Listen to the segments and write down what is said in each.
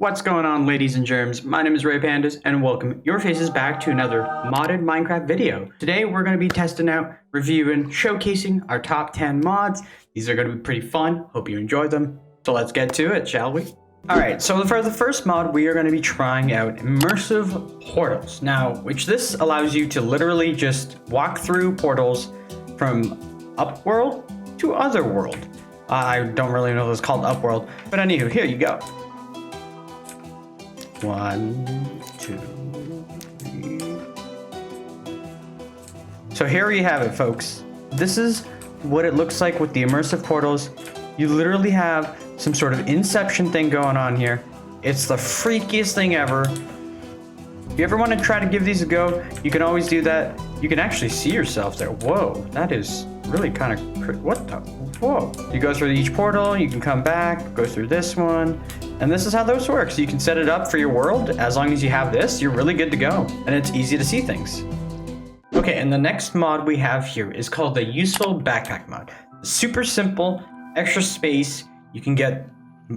What's going on, ladies and germs? My name is Rayofpandas and welcome your faces back to another modded Minecraft video. Today we're going to be testing out, reviewing, showcasing our top 10 mods. These are going to be pretty fun. Hope you enjoy them. So let's get to it, shall we? Alright, so for the first mod, we are going to be trying out Immersive Portals. Now, which this allows you to literally just walk through portals from Upworld to Otherworld. I don't really know if it's called Upworld, but anywho, here you go. 1, 2, 3. So here you have it, folks. This is what it looks like with the immersive portals. You literally have some sort of Inception thing going on here. It's the freakiest thing ever. If you ever want to try to give these a go, you can always do that. You can actually see yourself there. Whoa, that is really kind of, what the, whoa. You go through each portal, you can come back, go through this one, and this is how those work. So you can set it up for your world. As long as you have this, you're really good to go. And it's easy to see things. Okay, and the next mod we have here is called the Useful Backpack mod. Super simple, extra space. You can get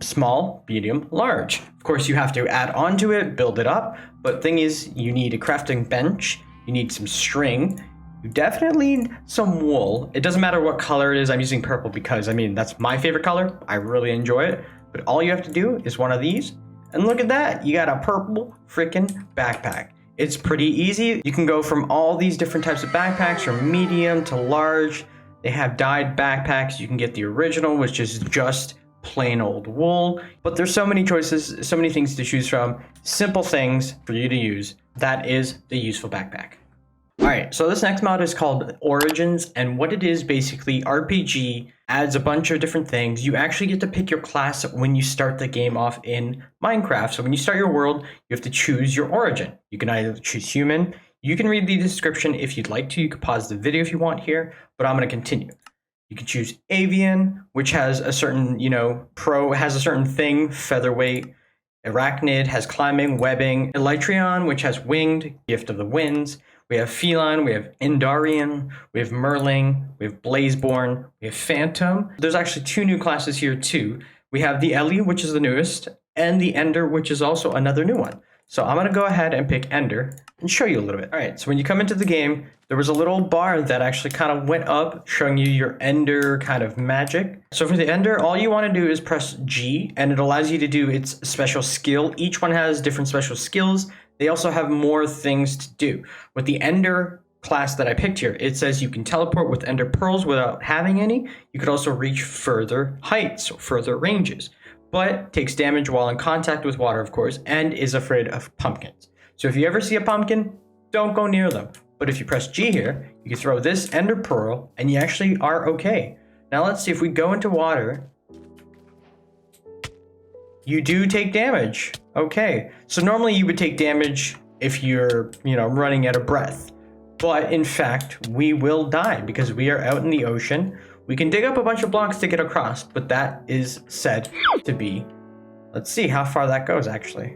small, medium, large. Of course, you have to add on to it, build it up. But thing is, you need a crafting bench. You need some string. You definitely need some wool. It doesn't matter what color it is. I'm using purple because, I mean, that's my favorite color. I really enjoy it. But all you have to do is one of these. And look at that. You got a purple freaking backpack. It's pretty easy. You can go from all these different types of backpacks from medium to large. They have dyed backpacks. You can get the original, which is just plain old wool. But there's so many choices, so many things to choose from. Simple things for you to use. That is the Useful Backpack. Alright, so this next mod is called Origins, and what it is basically, RPG adds a bunch of different things. You actually get to pick your class when you start the game off in Minecraft. So when you start your world, you have to choose your origin. You can either choose human. You can read the description if you'd like to. You can pause the video if you want here, but I'm going to continue. You can choose avian, which has a certain, has a certain thing, featherweight. Arachnid has climbing, webbing. Elytrion, which has winged, gift of the winds. We have feline, we have Endarian, we have Merling, we have Blazeborn, we have Phantom. There's actually 2 new classes here too. We have the Ellie, which is the newest, and the Ender, which is also another new one. So I'm going to go ahead and pick Ender and show you a little bit. All right, so when you come into the game, there was a little bar that actually kind of went up, showing you your Ender kind of magic. So for the Ender, all you want to do is press G, and it allows you to do its special skill. Each one has different special skills. They also have more things to do. With the Ender class that I picked here, it says you can teleport with Ender Pearls without having any. You could also reach further heights or further ranges, but takes damage while in contact with water, of course, and is afraid of pumpkins. So if you ever see a pumpkin, don't go near them. But if you press G here, you can throw this Ender Pearl, and you actually are okay. Now let's see, if we go into water, you do take damage. Okay, so normally you would take damage if you're, running out of breath. But in fact, we will die because we are out in the ocean. We can dig up a bunch of blocks to get across, but that is said to be, let's see how far that goes actually.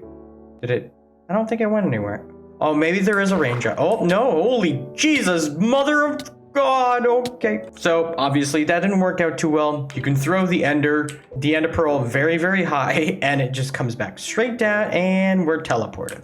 Did it? I don't think it went anywhere. Oh, maybe there is a range. Oh, no, holy Jesus, mother of God, okay. So obviously that didn't work out too well. You can throw the Ender Pearl very, very high, and it just comes back straight down, and we're teleported.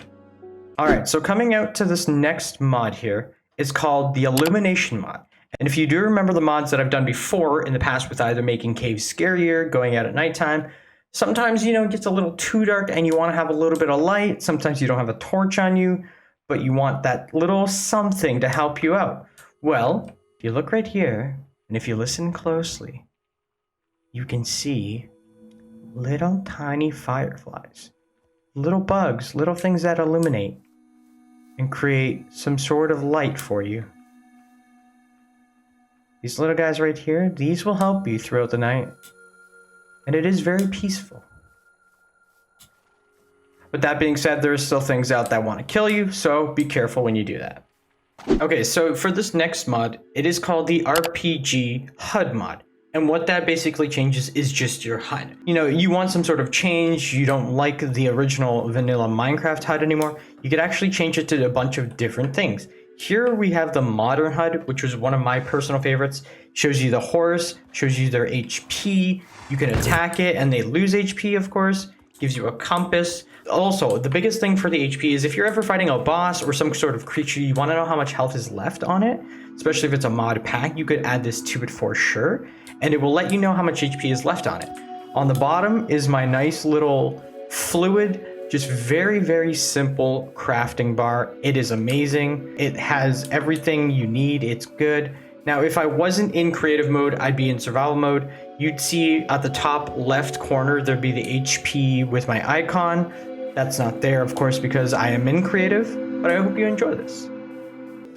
All right, so coming out to this next mod here is called the Illumination Mod. And if you do remember the mods that I've done before in the past with either making caves scarier, going out at nighttime, sometimes, it gets a little too dark and you want to have a little bit of light. Sometimes you don't have a torch on you, but you want that little something to help you out. Well, if you look right here, and if you listen closely, you can see little tiny fireflies, little bugs, little things that illuminate and create some sort of light for you. These little guys right here, these will help you throughout the night. And it is very peaceful. But that being said, there are still things out that want to kill you, so be careful when you do that. Okay, so for this next mod, it is called the RPG-Hud Mod. And what that basically changes is just your HUD. You want some sort of change, you don't like the original vanilla Minecraft HUD anymore, you could actually change it to a bunch of different things. Here we have the modern HUD, which was one of my personal favorites. Shows you the horse, shows you their HP, you can attack it and they lose HP, of course. gives you a compass. Also, the biggest thing for the HP is if you're ever fighting a boss or some sort of creature, you want to know how much health is left on it, especially if it's a mod pack, you could add this to it for sure, and it will let you know how much HP is left on it. On the bottom is my nice little fluid, just very, very simple crafting bar. It is amazing. It has everything you need. It's good. Now, if I wasn't in creative mode, I'd be in survival mode. You'd see at the top left corner, there'd be the HP with my icon. That's not there, of course, because I am in creative, but I hope you enjoy this.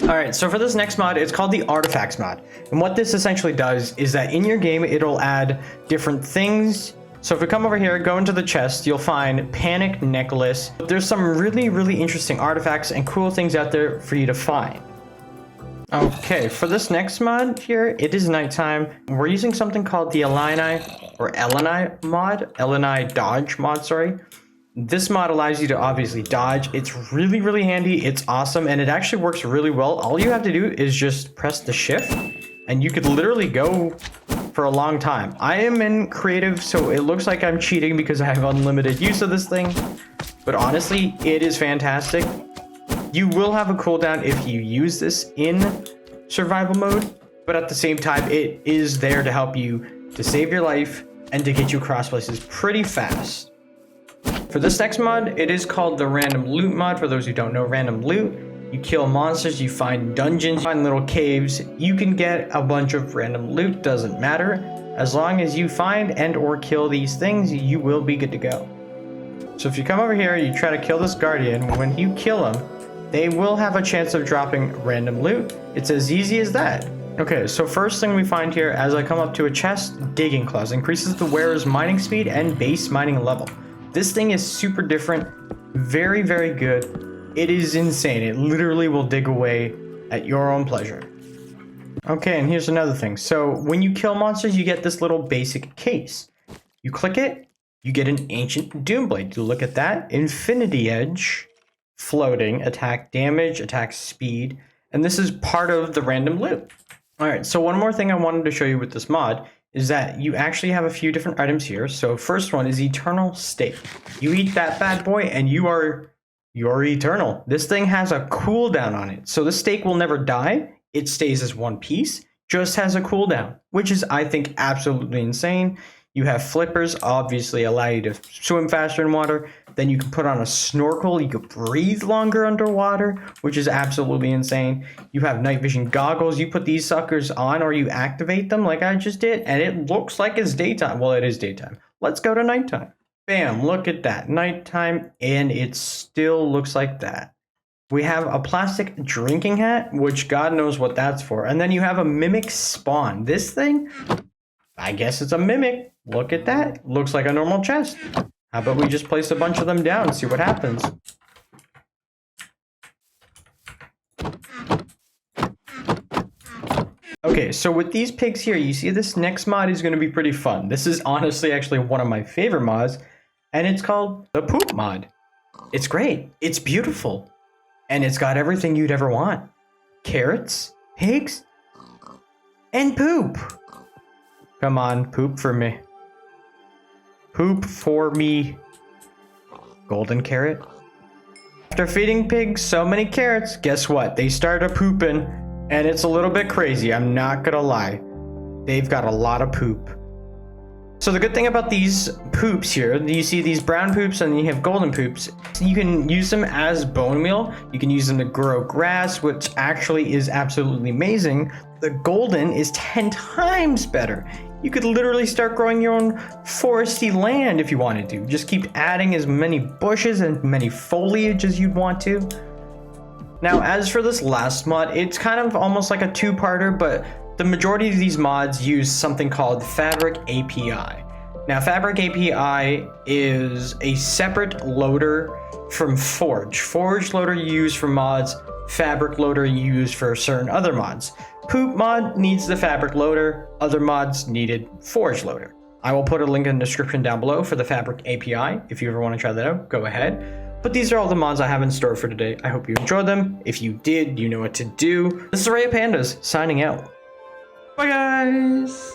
All right, so for this next mod, it's called the Artifacts mod. And what this essentially does is that in your game, it'll add different things. So if we come over here, go into the chest, you'll find Panic Necklace. There's some really, really interesting artifacts and cool things out there for you to find. Okay, for this next mod here, it is nighttime. We're using something called the Elenai mod, Elenai Dodge Mod, sorry. This mod allows you to obviously dodge. It's really, really handy. It's awesome, and it actually works really well. All you have to do is just press the shift, and you could literally go for a long time. I am in creative, so it looks like I'm cheating because I have unlimited use of this thing, but honestly, it is fantastic. You will have a cooldown if you use this in survival mode, but at the same time, it is there to help you to save your life and to get you across places pretty fast. For this next mod, it is called the Random Loot mod. For those who don't know, random loot, you kill monsters, you find dungeons, you find little caves, you can get a bunch of random loot, doesn't matter. As long as you find and or kill these things, you will be good to go. So if you come over here, you try to kill this guardian, when you kill them, they will have a chance of dropping random loot. It's as easy as that. Okay, so first thing we find here, as I come up to a chest, Digging Claws increases the wearer's mining speed and base mining level. This thing is super different, very, very good. It is insane. It literally will dig away at your own pleasure. Okay, and here's another thing. So when you kill monsters, you get this little basic case. You click it, you get an Ancient Doomblade. You look at that, Infinity Edge, floating, attack damage, attack speed, and this is part of the random loot. All right, so one more thing I wanted to show you with this mod is that you actually have a few different items here. So first one is Eternal Steak. You eat that bad boy and you're eternal. This thing has a cooldown on it. So the steak will never die. It stays as one piece, just has a cooldown, which is, I think, absolutely insane. You have flippers, obviously allow you to swim faster in water. Then you can put on a snorkel. You can breathe longer underwater, which is absolutely insane. You have night vision goggles. You put these suckers on or you activate them like I just did, and it looks like it's daytime. Well, it is daytime. Let's go to nighttime. Bam, look at that. Nighttime, and it still looks like that. We have a plastic drinking hat, which God knows what that's for. And then you have a mimic spawn. This thing, I guess it's a mimic. Look at that. Looks like a normal chest. How about we just place a bunch of them down and see what happens? Okay, so with these pigs here, you see this next mod is going to be pretty fun. This is honestly actually one of my favorite mods, and it's called the Poop mod. It's great. It's beautiful. And it's got everything you'd ever want. Carrots, pigs, and poop. Come on, poop for me. Poop for me. Golden carrot. After feeding pigs so many carrots, guess what? They started pooping, and it's a little bit crazy. I'm not gonna lie. They've got a lot of poop. So the good thing about these poops here, you see these brown poops and you have golden poops. You can use them as bone meal. You can use them to grow grass, which actually is absolutely amazing. The golden is 10 times better. You could literally start growing your own foresty land if you wanted to. Just keep adding as many bushes and many foliage as you'd want to. Now, as for this last mod, it's kind of almost like a two-parter, but the majority of these mods use something called Fabric API. Now, Fabric API is a separate loader from Forge. Forge loader you use for mods, Fabric loader you use for certain other mods. Poop mod needs the Fabric loader, other mods needed Forge loader. I will put a link in the description down below for the Fabric API. If you ever want to try that out, go ahead. But these are all the mods I have in store for today. I hope you enjoyed them. If you did, you know what to do. This is Rayofpandas signing out. Bye guys!